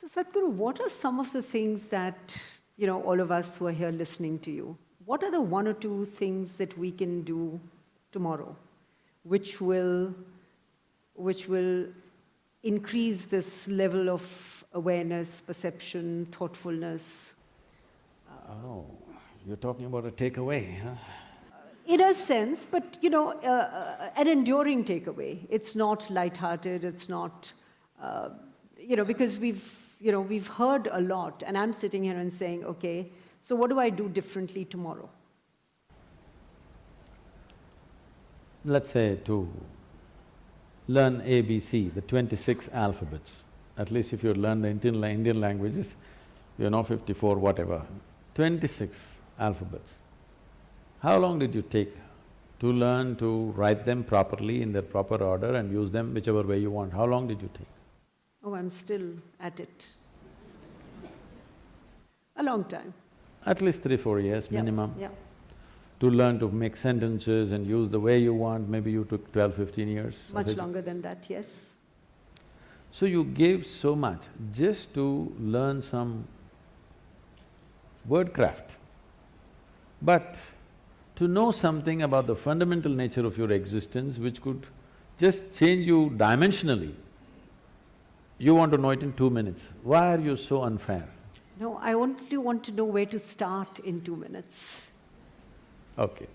So, Sadhguru, what are some of the things that, all of us who are here listening to you, what are the one or two things that we can do tomorrow which will increase this level of awareness, perception, thoughtfulness? Oh, you're talking about a takeaway, huh? In a sense, but an enduring takeaway. It's not lighthearted. It's not, because we've heard a lot, and I'm sitting here and saying, okay, so what do I do differently tomorrow? Let's say to learn ABC, the 26 alphabets. At least if you learn the Indian languages, you know 54, whatever. 26 alphabets. How long did you take to learn to write them properly in their proper order and use them whichever way you want? How long did you take? Oh, I'm still at it. A long time. At least 3-4 years minimum. Yeah. To learn to make sentences and use the way you want, maybe you took 12-15 years. Much longer than that, yes. So you gave so much just to learn some wordcraft. But to know something about the fundamental nature of your existence which could just change you dimensionally, you want to know it in 2 minutes. Why are you so unfair? No, I only want to know where to start in 2 minutes. Okay.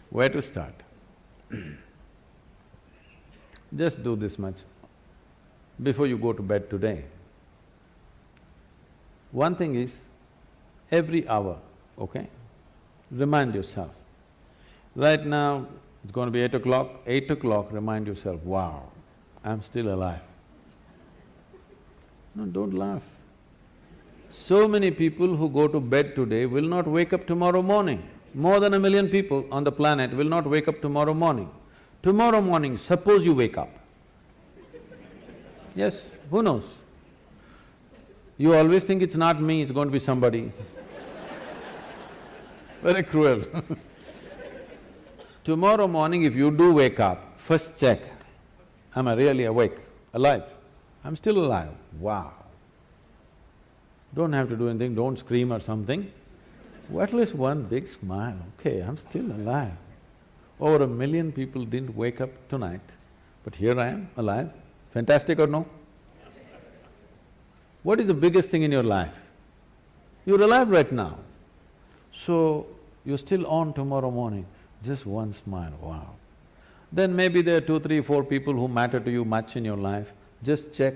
Where to start? Just do this much. Before you go to bed today, one thing is, every hour, okay, remind yourself. Right now, it's going to be 8 o'clock, 8 o'clock, remind yourself, wow, I'm still alive. No, don't laugh. So many people who go to bed today will not wake up tomorrow morning. More than 1 million people on the planet will not wake up tomorrow morning. Tomorrow morning, suppose you wake up. Yes, who knows? You always think it's not me, it's going to be somebody. Very cruel. Tomorrow morning if you do wake up, first check, am I really awake, alive? I'm still alive, wow. Don't have to do anything, don't scream or something. At least one big smile, okay, I'm still alive. Over 1 million people didn't wake up tonight, but here I am, alive. Fantastic or no? What is the biggest thing in your life? You're alive right now. So, you're still on tomorrow morning, just one smile, wow. Then maybe there are 2, 3, 4 people who matter to you much in your life, just check,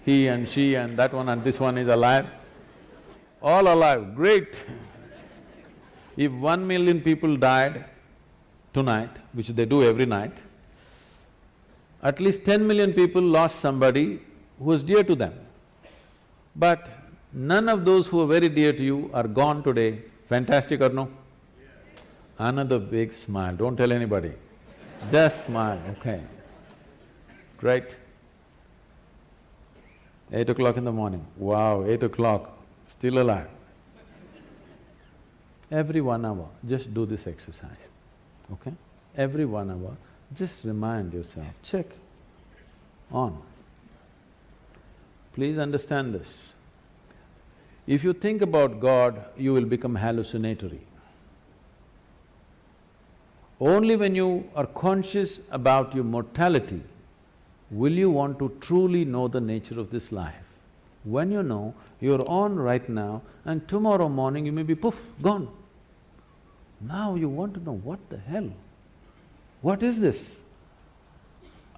he and she and that one and this one is alive. All alive, great. If 1 million people died tonight, which they do every night, at least 10 million people lost somebody who was dear to them. But none of those who are very dear to you are gone today, fantastic or no? Another big smile, don't tell anybody, just smile, okay. Great. 8 o'clock in the morning, wow, 8 o'clock, still alive. Every 1 hour, just do this exercise, okay? Every 1 hour, just remind yourself, check, on. Please understand this. If you think about God, you will become hallucinatory. Only when you are conscious about your mortality will you want to truly know the nature of this life. When you know, you're on right now and tomorrow morning you may be poof, gone. Now you want to know, what the hell? What is this?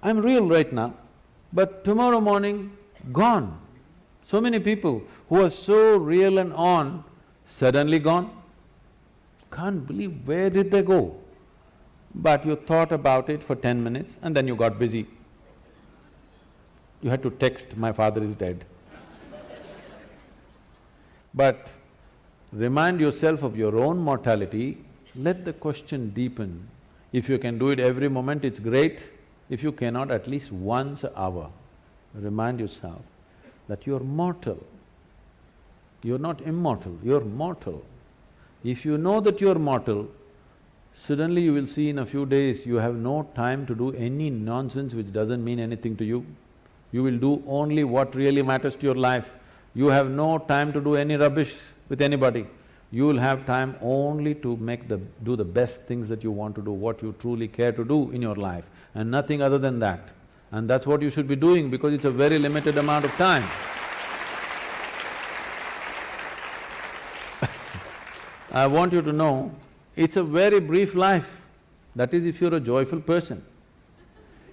I'm real right now, but tomorrow morning, gone. So many people who are so real and on, suddenly gone. Can't believe, where did they go? But you thought about it for 10 minutes and then you got busy. You had to text, my father is dead. But remind yourself of your own mortality, let the question deepen. If you can do it every moment, it's great. If you cannot, at least once an hour, remind yourself that you're mortal. You're not immortal, you're mortal. If you know that you're mortal, suddenly you will see in a few days you have no time to do any nonsense which doesn't mean anything to you. You will do only what really matters to your life. You have no time to do any rubbish with anybody. You will have time only to do the best things that you want to do, what you truly care to do in your life, and nothing other than that. And that's what you should be doing because it's a very limited amount of time. I want you to know, it's a very brief life. That is if you're a joyful person.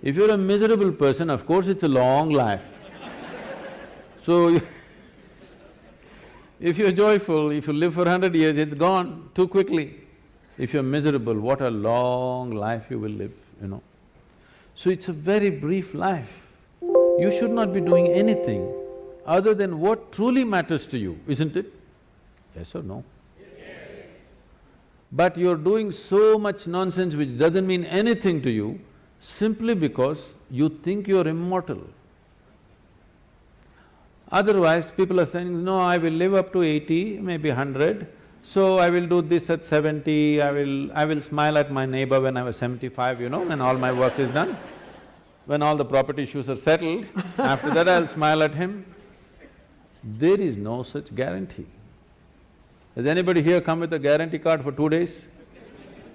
If you're a miserable person, of course it's a long life. So, if you're joyful, if you live for 100 years, it's gone too quickly. If you're miserable, what a long life you will live, you know. So it's a very brief life. You should not be doing anything other than what truly matters to you, isn't it? Yes or no? Yes. But you're doing so much nonsense which doesn't mean anything to you simply because you think you're immortal. Otherwise, people are saying, no, I will live up to 80, maybe 100, so I will do this at 70, I will smile at my neighbor when I was 75, you know, when all my work is done. When all the property issues are settled, after that I'll smile at him. There is no such guarantee. Has anybody here come with a guarantee card for 2 days?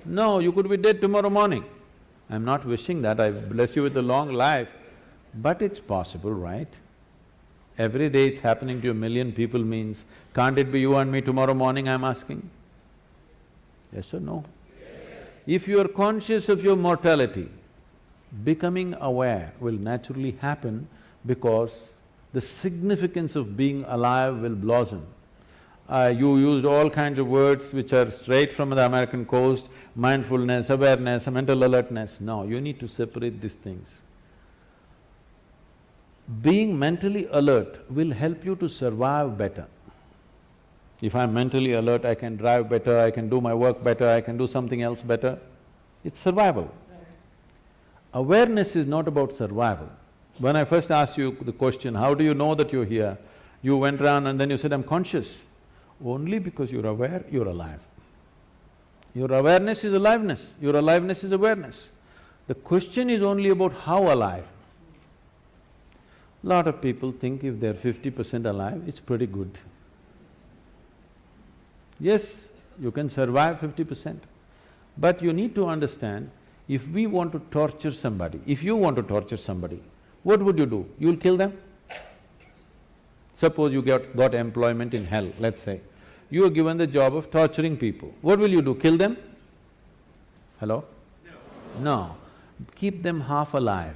No, you could be dead tomorrow morning. I'm not wishing that, I bless you with a long life, but it's possible, right? Every day it's happening to a million people means, can't it be you and me tomorrow morning, I'm asking? Yes or no? Yes. If you are conscious of your mortality, becoming aware will naturally happen because the significance of being alive will blossom. You used all kinds of words which are straight from the American coast, mindfulness, awareness, mental alertness. No, you need to separate these things. Being mentally alert will help you to survive better. If I'm mentally alert, I can drive better, I can do my work better, I can do something else better. It's survival. Awareness is not about survival. When I first asked you the question, how do you know that you're here? You went around and then you said, I'm conscious. Only because you're aware, you're alive. Your awareness is aliveness, your aliveness is awareness. The question is only about how alive. Lot of people think if they're 50% alive, it's pretty good. Yes, you can survive 50%, but you need to understand, if we want to torture somebody, if you want to torture somebody, what would you do? You'll kill them? Suppose you got employment in hell, let's say. You are given the job of torturing people. What will you do? Kill them? Hello? No. No. Keep them half alive.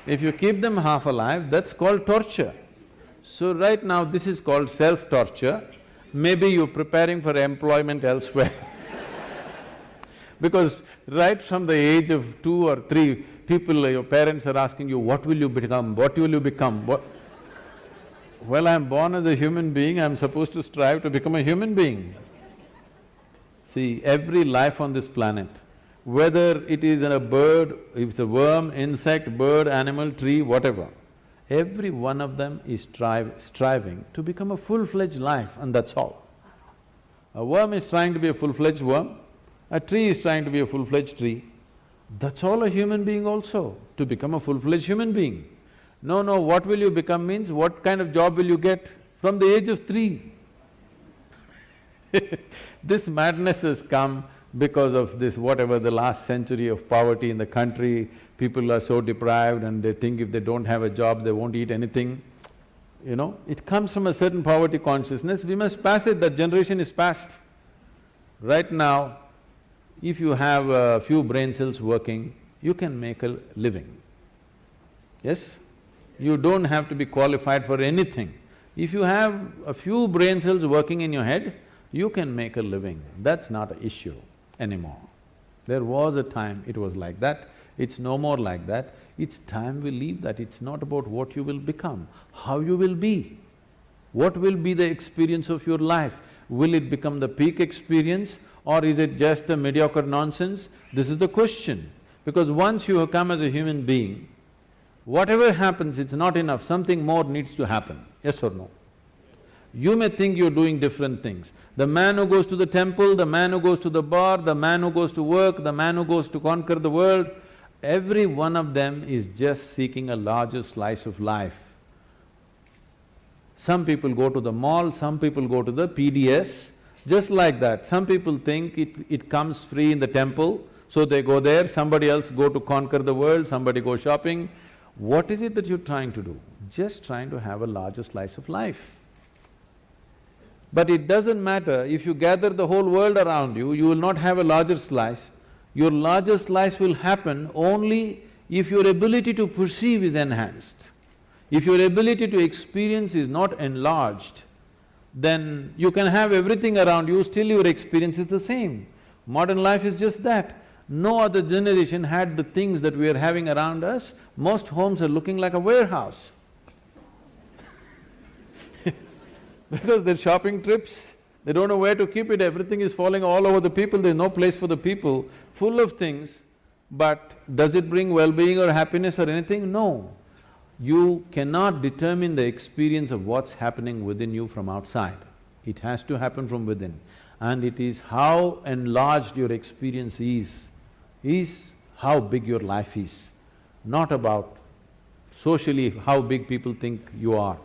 If you keep them half alive, that's called torture. So right now this is called self-torture. Maybe you're preparing for employment elsewhere. Because right from the age of 2 or 3, people, your parents are asking you, what will you become, what will you become, what… Well, I'm born as a human being, I'm supposed to strive to become a human being. See, every life on this planet, whether it is a bird, if it's a worm, insect, bird, animal, tree, whatever, every one of them is striving to become a full-fledged life, and that's all. A worm is trying to be a full-fledged worm, a tree is trying to be a full-fledged tree. That's all a human being also, to become a full-fledged human being. No, what will you become means what kind of job will you get from the age of 3? This madness has come because of this, whatever the last century of poverty in the country, people are so deprived and they think if they don't have a job, they won't eat anything. You know, it comes from a certain poverty consciousness, we must pass it, that generation is past. Right now, if you have a few brain cells working, you can make a living. Yes? You don't have to be qualified for anything. If you have a few brain cells working in your head, you can make a living. That's not an issue anymore. There was a time it was like that, it's no more like that. It's time we leave that. It's not about what you will become, how you will be. What will be the experience of your life? Will it become the peak experience or is it just a mediocre nonsense? This is the question. Because once you have come as a human being, whatever happens, it's not enough, something more needs to happen, yes or no? You may think you're doing different things. The man who goes to the temple, the man who goes to the bar, the man who goes to work, the man who goes to conquer the world, every one of them is just seeking a larger slice of life. Some people go to the mall, some people go to the PDS, just like that. Some people think it comes free in the temple, so they go there, somebody else go to conquer the world, somebody go shopping. What is it that you're trying to do? Just trying to have a larger slice of life. But it doesn't matter, if you gather the whole world around you, you will not have a larger slice. Your larger slice will happen only if your ability to perceive is enhanced. If your ability to experience is not enlarged, then you can have everything around you, still your experience is the same. Modern life is just that. No other generation had the things that we are having around us. Most homes are looking like a warehouse. Because they're shopping trips, they don't know where to keep it, everything is falling all over the people, there's no place for the people, full of things. But does it bring well-being or happiness or anything? No. You cannot determine the experience of what's happening within you from outside. It has to happen from within. And it is how enlarged your experience is how big your life is. Not about socially how big people think you are.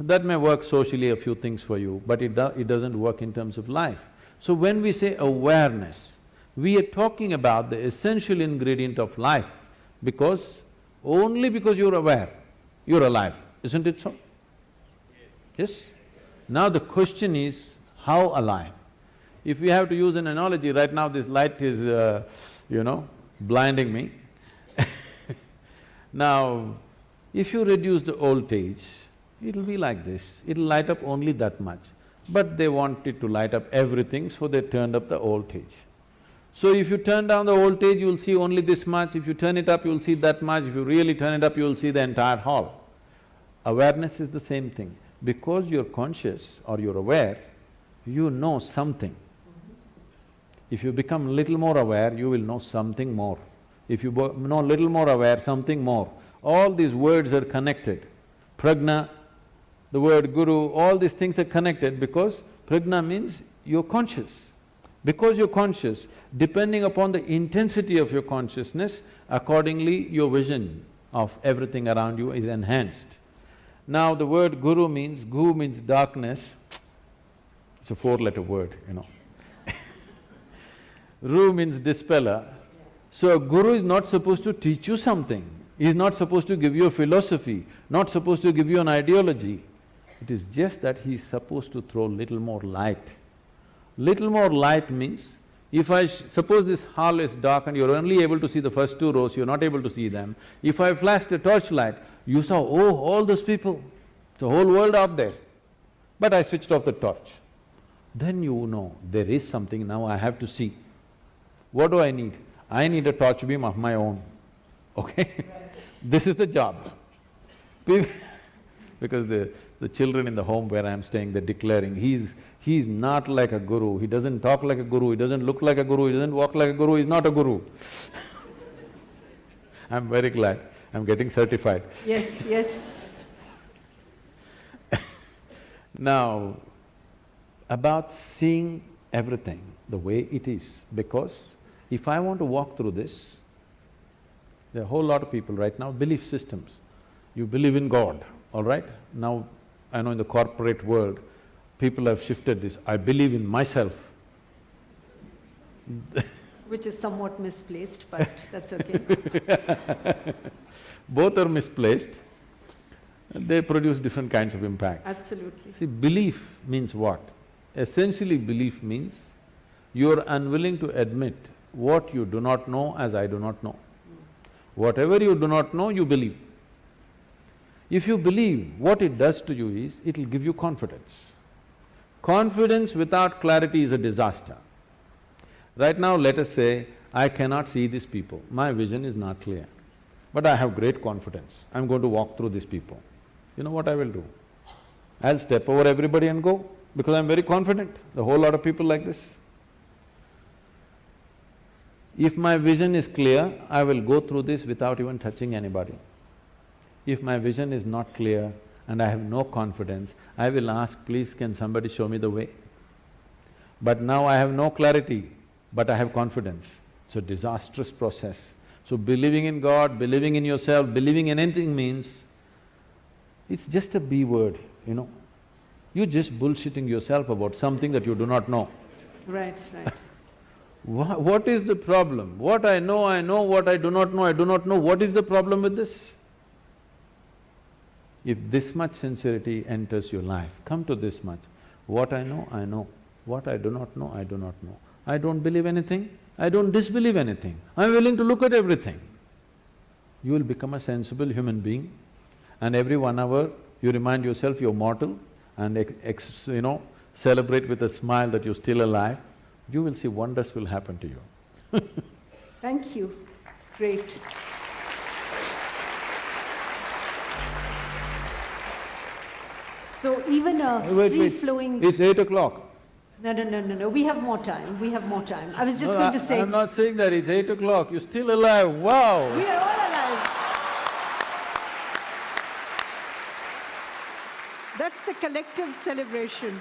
That may work socially a few things for you, but it doesn't work in terms of life. So when we say awareness, we are talking about the essential ingredient of life, because only because you're aware, you're alive, isn't it so? Yes? Now the question is, how alive? If we have to use an analogy, right now this light is, blinding me. Now, if you reduce the voltage, it'll be like this, it'll light up only that much. But they want it to light up everything, so they turned up the voltage. So if you turn down the voltage, you'll see only this much, if you turn it up, you'll see that much, if you really turn it up, you'll see the entire hall. Awareness is the same thing. Because you're conscious or you're aware, you know something. If you become little more aware, you will know something more. If you know little more aware, something more. All these words are connected. Prajna, the word guru, all these things are connected because prajna means you're conscious. Because you're conscious, depending upon the intensity of your consciousness, accordingly your vision of everything around you is enhanced. Now the word guru means, gu means darkness, it's a four-letter word, Ru means dispeller. So a guru is not supposed to teach you something, he is not supposed to give you a philosophy, not supposed to give you an ideology. It is just that he is supposed to throw little more light. Little more light means, if suppose this hall is dark and you're only able to see the first two rows, you're not able to see them. If I flashed a torchlight, you saw, oh, all those people, the whole world out there. But I switched off the torch. Then you know, there is something now I have to see. What do I need? I need a torch beam of my own, okay? This is the job. Because the children in the home where I'm staying, they're declaring, he's not like a guru, he doesn't talk like a guru, he doesn't look like a guru, he doesn't walk like a guru, he's not a guru. I'm very glad, I'm getting certified. Yes, yes. Now, about seeing everything the way it is, because if I want to walk through this, there are a whole lot of people right now, belief systems. You believe in God, all right? Now, I know in the corporate world, people have shifted this, I believe in myself. Which is somewhat misplaced, but that's okay. Both are misplaced, they produce different kinds of impacts. Absolutely. See, belief means what? Essentially belief means you're unwilling to admit what you do not know as I do not know. Whatever you do not know, you believe. If you believe, what it does to you is, it'll give you confidence. Confidence without clarity is a disaster. Right now, let us say, I cannot see these people, my vision is not clear, but I have great confidence, I'm going to walk through these people. You know what I will do? I'll step over everybody and go, because I'm very confident, the whole lot of people like this. If my vision is clear, I will go through this without even touching anybody. If my vision is not clear, and I have no confidence, I will ask, please can somebody show me the way? But now I have no clarity, but I have confidence. It's a disastrous process. So believing in God, believing in yourself, believing in anything means, it's just a B word, you know. You're just bullshitting yourself about something that you do not know. Right, right. What is the problem? What I know, what I do not know, I do not know. What is the problem with this? If this much sincerity enters your life, come to this much. What I know, I know. What I do not know, I do not know. I don't believe anything, I don't disbelieve anything. I'm willing to look at everything. You will become a sensible human being, and every 1 hour you remind yourself you're mortal and celebrate with a smile that you're still alive. You will see wonders will happen to you. Thank you. Great. So even a Wait, free-flowing… It's 8 o'clock. No, we have more time, we have more time. I was just going to say… I'm not saying that, it's 8 o'clock, you're still alive, wow! We are all alive. That's the collective celebration.